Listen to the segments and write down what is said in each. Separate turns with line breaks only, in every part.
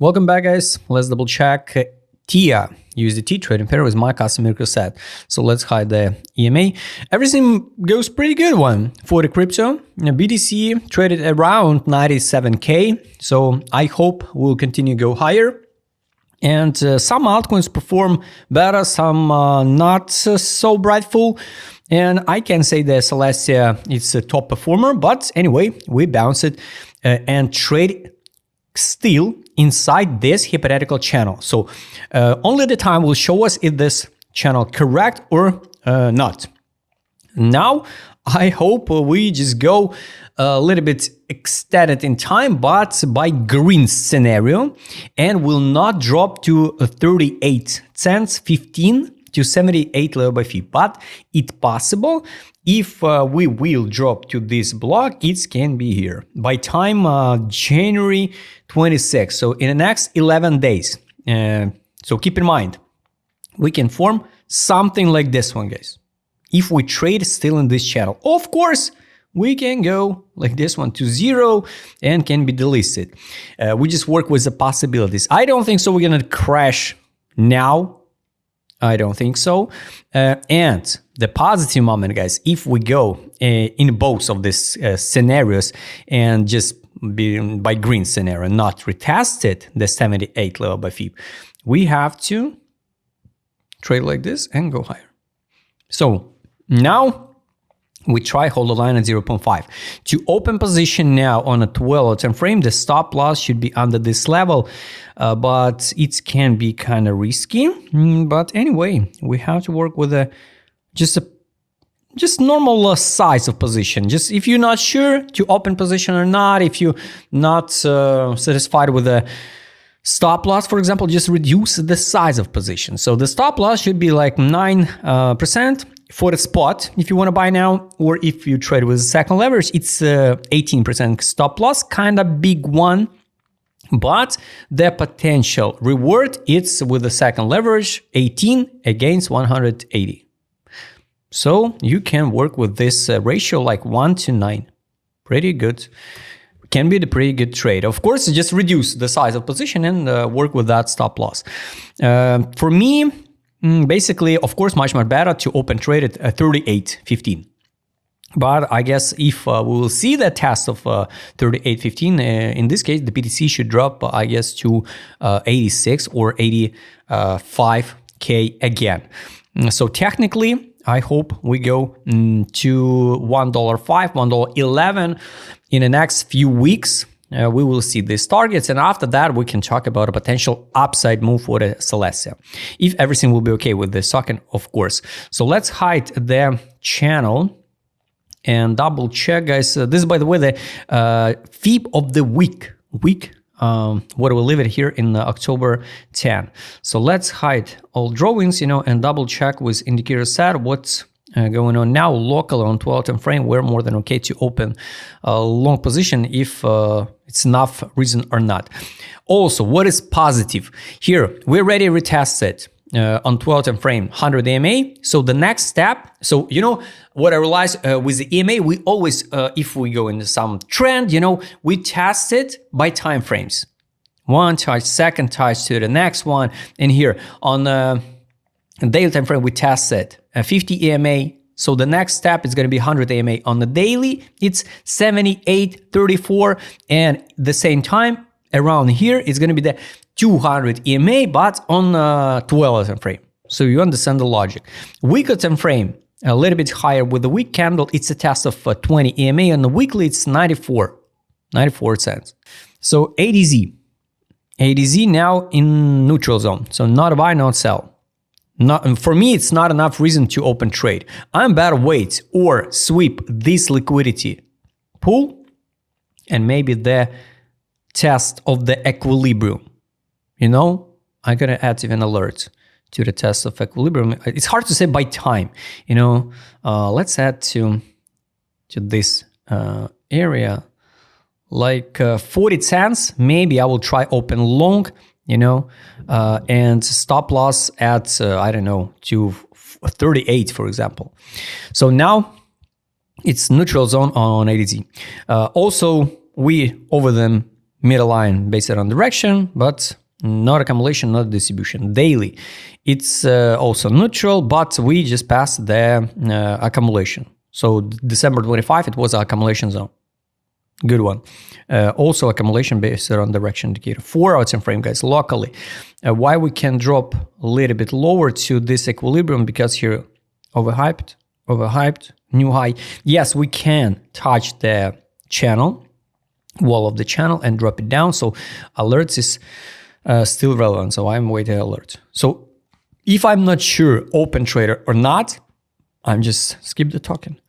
Welcome back, guys. Let's double check TIA USDT trading pair with my custom miracle set. So let's hide the EMA. Everything goes pretty good one for the crypto. BTC traded around 97K. So I hope we'll continue to go higher. And some altcoins perform better, some not so brightful. And I can say that Celestia is a top performer, but anyway, we bounce it and trade still inside this hypothetical channel. So only the time will show us if this channel correct or not. Now, I hope we just go a little bit extended in time, but by green scenario, and will not drop to 38 cents, 15 to 78 level by fee. But it's possible if we will drop to this block, it can be here by time January 26. So in the next 11 days. So keep in mind, we can form something like this one, guys. If we trade still in this channel, of course, we can go like this one to zero and can be delisted. We just work with the possibilities. I don't think so. We're going to crash now. I don't think so. And the positive moment, guys, if we go in both of these scenarios and just be by green scenario, not retested the 78 level by fee, we have to trade like this and go higher. So now we try hold the line at 0.5. To open position now on a 12 time frame, the stop loss should be under this level, but it can be kind of risky. But anyway, we have to work with just normal size of position. Just if you're not sure to open position or not, if you're not satisfied with the stop loss, for example, just reduce the size of position. So the stop loss should be like 9%. For the spot, if you want to buy now, or if you trade with second leverage, it's 18% stop loss, kind of big one, but the potential reward, it's with the second leverage, 18 against 180. So you can work with this ratio like 1 to 9. Pretty good. Can be the pretty good trade. Of course, just reduce the size of position and work with that stop loss. For me, basically, of course, much better to open trade at 38.15. But I guess if we will see the test of 38.15, in this case, the BTC should drop, I guess, to 86 or 85K again. So technically, I hope we go to $1.05, $1.11 in the next few weeks. We will see these targets, and after that we can talk about a potential upside move for the Celestia, if everything will be okay with the token, of course. So let's hide the channel and double check, guys. This is, by the way, the fib of the week. What do we leave it here in October 10? So let's hide all drawings, and double check with indicator set what's going on now. Local on 12 time frame, we're more than okay to open a long position if it's enough reason or not. Also, what is positive here? We already retested on 12 time frame 100 EMA. So the next step, so what I realized with the EMA, we always if we go into some trend, we test it by time frames. One touch, second touch to the next one, and here on daily time frame we tested 50 EMA. So the next step is going to be 100 EMA. On the daily, it's 78.34, and the same time around here is going to be the 200 EMA, but on 12 time frame. So you understand the logic. Weekly time frame a little bit higher with the week candle. It's a test of 20 EMA. On the weekly, it's 94 cents. So ADZ now in neutral zone. So not a buy, not sell. For me, it's not enough reason to open trade. I'm better wait or sweep this liquidity pool and maybe the test of the equilibrium. I'm gonna add even alert to the test of equilibrium. It's hard to say by time. Let's add to this area like 40 cents. Maybe I will try open long. And stop loss at, I don't know, to 38, for example. So now it's neutral zone on ADZ. Also, we over them middle line based on direction, but not accumulation, not distribution. Daily, it's also neutral, but we just passed the accumulation. So December 25, it was an accumulation zone. Good one. Also accumulation based on direction indicator. 4 hour time frame, guys, locally. Why we can drop a little bit lower to this equilibrium? Because here overhyped, new high. Yes, we can touch the channel, wall of the channel, and drop it down. So alerts is still relevant. So I'm waiting alert. So if I'm not sure open trader or not, I'm just skip the token.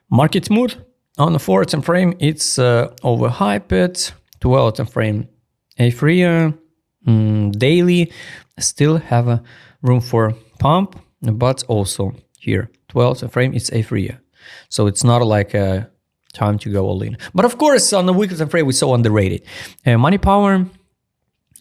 Market mood on the 4 hour time frame, it's overhyped. 12 hour time frame, euphoria. Daily, still have a room for pump, but also here 12 hour time frame, it's euphoria. So it's not like a time to go all in. But of course, on the weekly time frame, we saw underrated. Money power,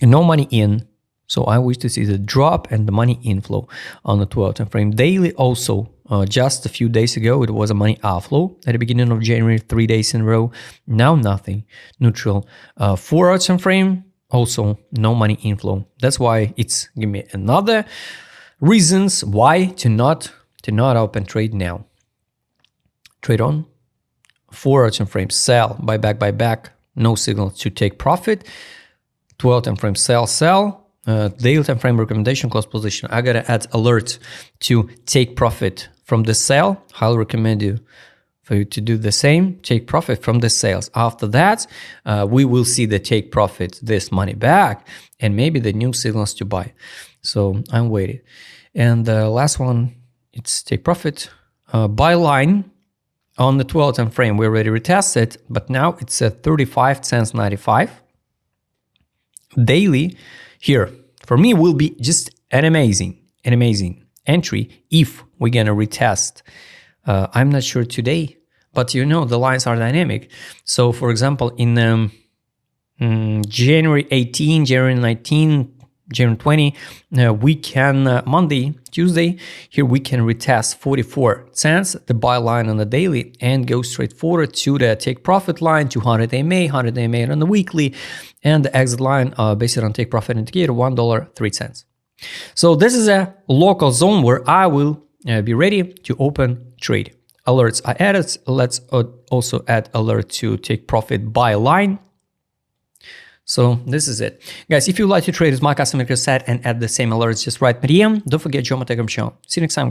no money in. So I wish to see the drop and the money inflow on the 12 hour time frame. Daily also, just a few days ago, it was a money outflow at the beginning of January, 3 days in a row. Now nothing, neutral. 4 hour time frame, also no money inflow. That's why it's give me another reasons why to not open trade now. Trade on. 4 hour time frame, sell, buy back, no signal to take profit. 12 time frame, sell. Daily time frame recommendation, close position. I gotta add alert to take profit from the sale. Highly recommend for you to do the same. Take profit from the sales. After that, we will see the take profit, this money back, and maybe the new signals to buy. So I'm waiting. And the last one, it's take profit. Buy line on the 12 time frame. We already retested, but now it's at 35 cents 95. Daily here for me will be just an amazing entry if we're gonna retest. I'm not sure today, but you know the lines are dynamic. So for example, in January 18, January 19, January 20, we can Monday, Tuesday, here we can retest 44 cents, the buy line on the daily, and go straight forward to the take profit line, 200 EMA, 100 EMA on the weekly, and the exit line based on take profit indicator, $1.03. So this is a local zone where I will be ready to open trade. Alerts are added. Let's also add alert to take profit buy line. So this is it. Guys, if you like to trade as my customer said and add the same alerts, just write me DM. Don't forget, join my Telegram channel. See you next time, guys.